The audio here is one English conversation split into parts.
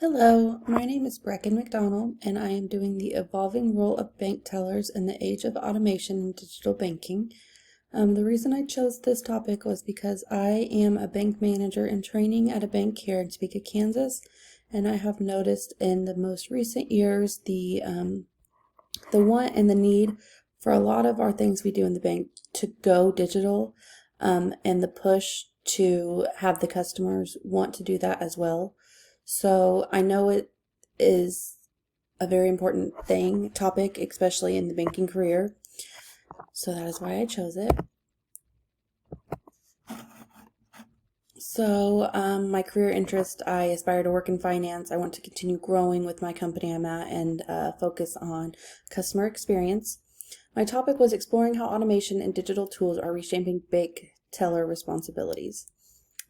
Hello, my name is Brecken McDonald, and I am doing the evolving role of bank tellers in the age of automation and digital banking. The reason I chose this topic was because I am a bank manager in training at a bank here in Topeka, Kansas, and I have noticed in the most recent years the want and the need for a lot of our things we do in the bank to go digital, and the push to have the customers want to do that as well. So I know it is a very important topic, especially in the banking career. So that is why I chose it. So my career interest, I aspire to work in finance. I want to continue growing with my company I'm at and focus on customer experience. My topic was exploring how automation and digital tools are reshaping bank teller responsibilities.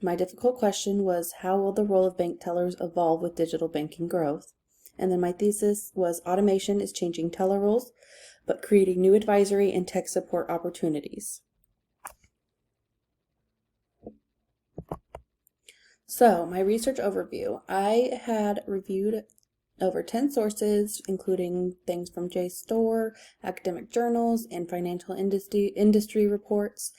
My difficult question was, how will the role of bank tellers evolve with digital banking growth? And then my thesis was, automation is changing teller roles, but creating new advisory and tech support opportunities. So, my research overview. I had reviewed over 10 sources, including things from JSTOR, academic journals, and financial industry reports.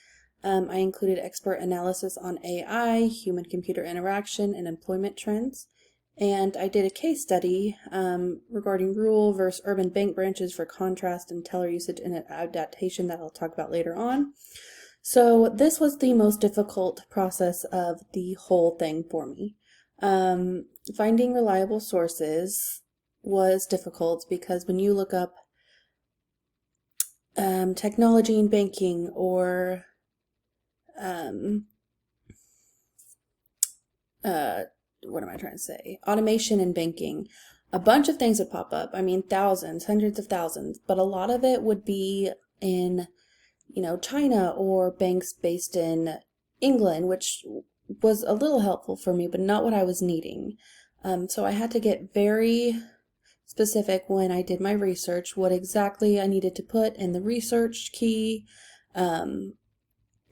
I included expert analysis on AI, human-computer interaction, and employment trends. And I did a case study regarding rural versus urban bank branches for contrast and teller usage and adaptation that I'll talk about later on. So this was the most difficult process of the whole thing for me. Finding reliable sources was difficult because when you look up technology in banking or what am I trying to say? Automation in banking. A bunch of things would pop up. I mean, thousands, hundreds of thousands, but a lot of it would be in, China or banks based in England, which was a little helpful for me, but not what I was needing. So I had to get very specific when I did my research, what exactly I needed to put in the research key.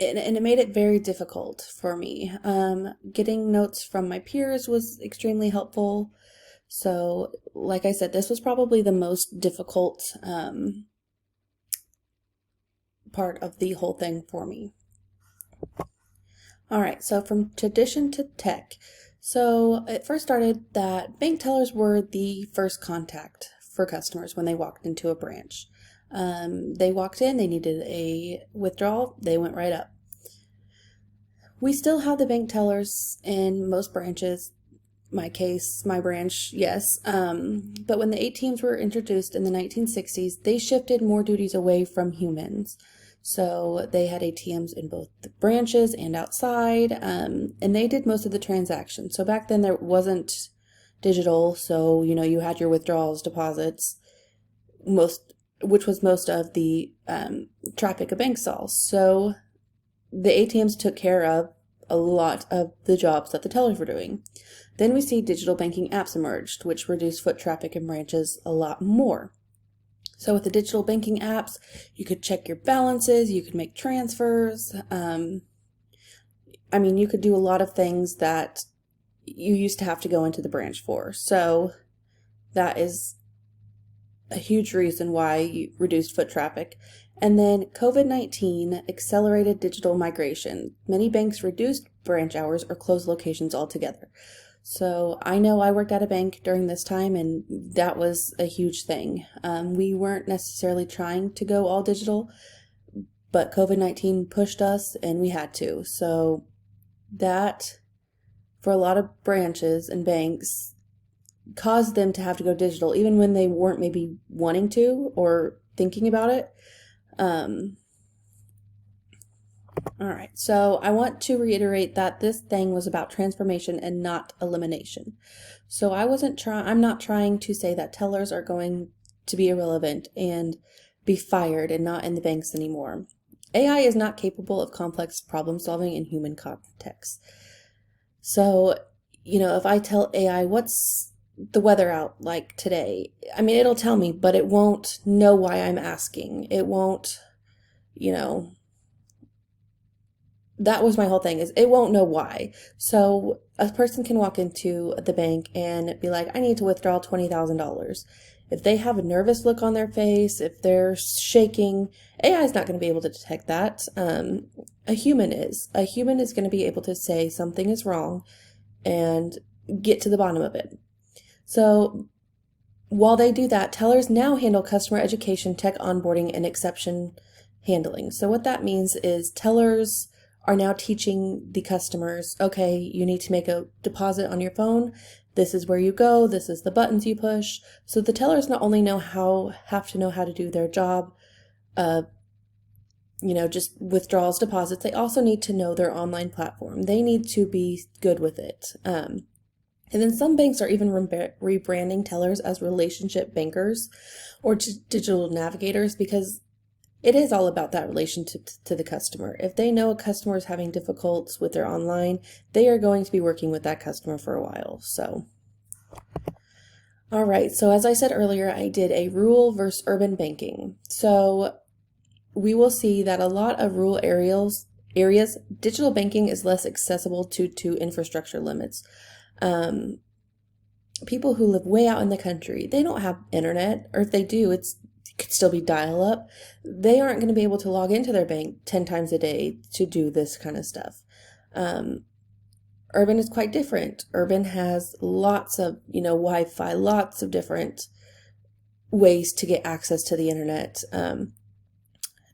And it made it very difficult for me. Getting notes from my peers was extremely helpful. So, like I said, this was probably the most difficult part of the whole thing for me. All right, so from tradition to tech. So it first started that bank tellers were the first contact for customers when they walked into a branch. They walked in, they needed a withdrawal, they went right up. We still have the bank tellers in most branches. My case, my branch, yes. But when the ATMs were introduced in the 1960s, they shifted more duties away from humans. So they had ATMs in both the branches and outside, and they did most of the transactions. So back then there wasn't digital, so you had your withdrawals, deposits, which was most of the traffic a bank saw. So the ATMs took care of a lot of the jobs that the tellers were doing. Then we see digital banking apps emerged, which reduced foot traffic in branches a lot more. So with the digital banking apps, you could check your balances, you could make transfers. You could do a lot of things that you used to have to go into the branch for. So that is a huge reason why you reduced foot traffic. And then COVID-19 accelerated digital migration. Many banks reduced branch hours or closed locations altogether. So I know I worked at a bank during this time, and that was a huge thing. We weren't necessarily trying to go all digital, but COVID-19 pushed us and we had to. So that, for a lot of branches and banks, caused them to have to go digital, even when they weren't maybe wanting to or thinking about it. All right, so I want to reiterate that this thing was about transformation and not elimination. So I'm not trying to say that tellers are going to be irrelevant and be fired and not in the banks anymore. AI is not capable of complex problem solving in human context. So, if I tell AI, what's the weather out like today? It'll tell me, but it won't know why I'm asking. It won't, that was my whole thing, is it won't know why. So a person can walk into the bank and be like, I need to withdraw $20,000. If they have a nervous look on their face, if they're shaking, AI is not going to be able to detect that. A human is. A human is going to be able to say something is wrong and get to the bottom of it. So while they do that, tellers now handle customer education, tech onboarding, and exception handling. So what that means is tellers are now teaching the customers, okay, you need to make a deposit on your phone. This is where you go. This is the buttons you push. So the tellers not only have to know how to do their job, just withdrawals, deposits, they also need to know their online platform. They need to be good with it. And then some banks are even rebranding tellers as relationship bankers or digital navigators, because it is all about that relationship to the customer. If they know a customer is having difficulties with their online, they are going to be working with that customer for a while. So, all right. So as I said earlier, I did a rural versus urban banking. So we will see that a lot of rural areas, digital banking is less accessible due to infrastructure limits. People who live way out in the country, they don't have internet, or if they do, it could still be dial-up. They aren't going to be able to log into their bank 10 times a day to do this kind of stuff. Urban is quite different. Urban has lots of, Wi-Fi, lots of different ways to get access to the internet. And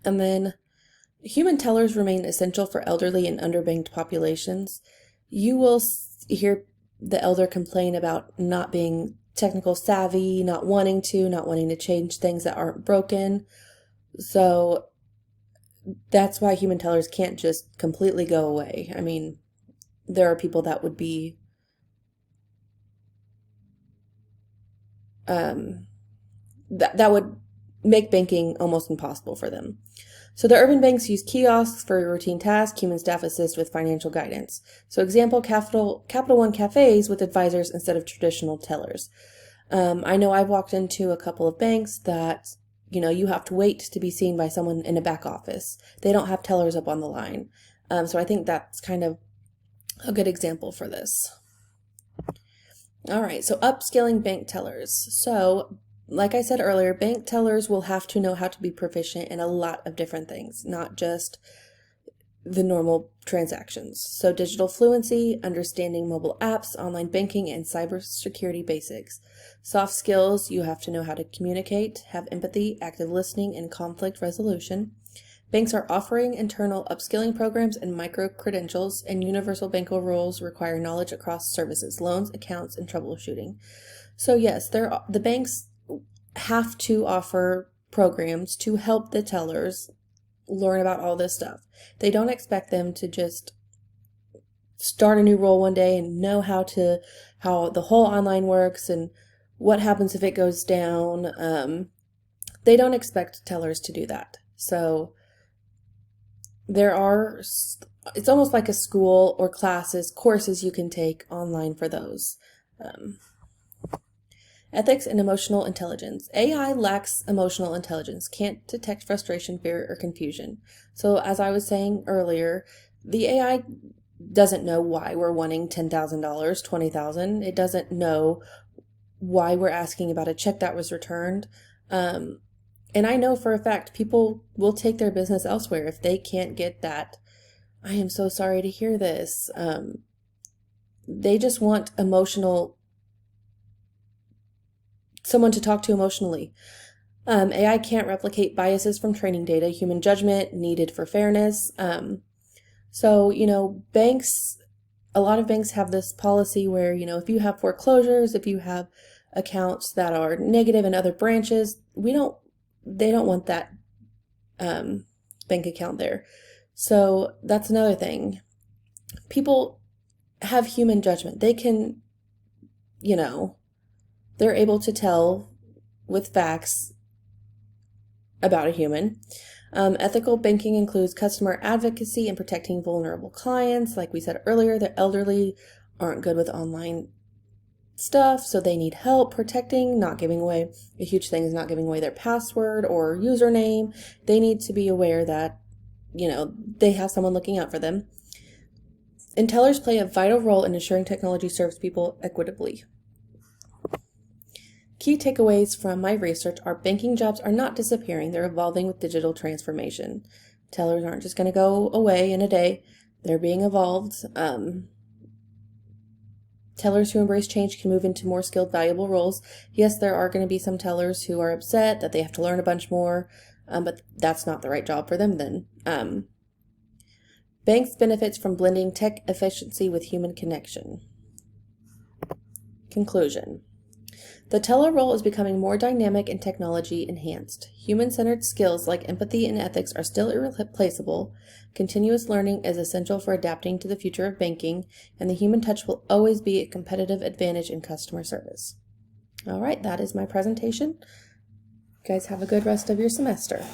then human tellers remain essential for elderly and underbanked populations. You will hear the elder complain about not being technical savvy, not wanting to change things that aren't broken. So that's why human tellers can't just completely go away. I mean, there are people that would be that would make banking almost impossible for them. So the urban banks use kiosks for routine tasks. Human staff assist with financial guidance. So example, Capital One cafes with advisors instead of traditional tellers. I know I've walked into a couple of banks that, you have to wait to be seen by someone in a back office. They don't have tellers up on the line. So I think that's kind of a good example for this. All right, so upskilling bank tellers. So like I said earlier, bank tellers will have to know how to be proficient in a lot of different things, not just the normal transactions. So digital fluency, understanding mobile apps, online banking, and cybersecurity basics. Soft skills, you have to know how to communicate, have empathy, active listening, and conflict resolution. Banks are offering internal upskilling programs and micro-credentials, and universal banking rules require knowledge across services, loans, accounts, and troubleshooting. So yes, the banks have to offer programs to help the tellers learn about all this stuff. They don't expect them to just start a new role one day and know how the whole online works and what happens if it goes down. They don't expect tellers to do that. So it's almost like a school or courses you can take online for those. Ethics and emotional intelligence. AI lacks emotional intelligence, can't detect frustration, fear, or confusion. So as I was saying earlier, the AI doesn't know why we're wanting $10,000, $20,000. It doesn't know why we're asking about a check that was returned. And I know for a fact people will take their business elsewhere if they can't get that. I am so sorry to hear this. They just want someone to talk to emotionally. AI can't replicate biases from training data, human judgment needed for fairness. So, a lot of banks have this policy where, if you have foreclosures, if you have accounts that are negative in other branches, they don't want that bank account there. So that's another thing. People have human judgment. They can, they're able to tell with facts about a human. Ethical banking includes customer advocacy and protecting vulnerable clients. Like we said earlier, the elderly aren't good with online stuff, so they need help protecting, not giving away. A huge thing is not giving away their password or username. They need to be aware that, they have someone looking out for them. And tellers play a vital role in ensuring technology serves people equitably. Key takeaways from my research are banking jobs are not disappearing, they're evolving with digital transformation. Tellers aren't just going to go away in a day, they're being evolved. Tellers who embrace change can move into more skilled, valuable roles. Yes, there are going to be some tellers who are upset that they have to learn a bunch more, but that's not the right job for them then. Banks benefits from blending tech efficiency with human connection. Conclusion. The teller role is becoming more dynamic and technology enhanced. Human-centered skills like empathy and ethics are still irreplaceable. Continuous learning is essential for adapting to the future of banking, and the human touch will always be a competitive advantage in customer service. All right, that is my presentation. You guys have a good rest of your semester.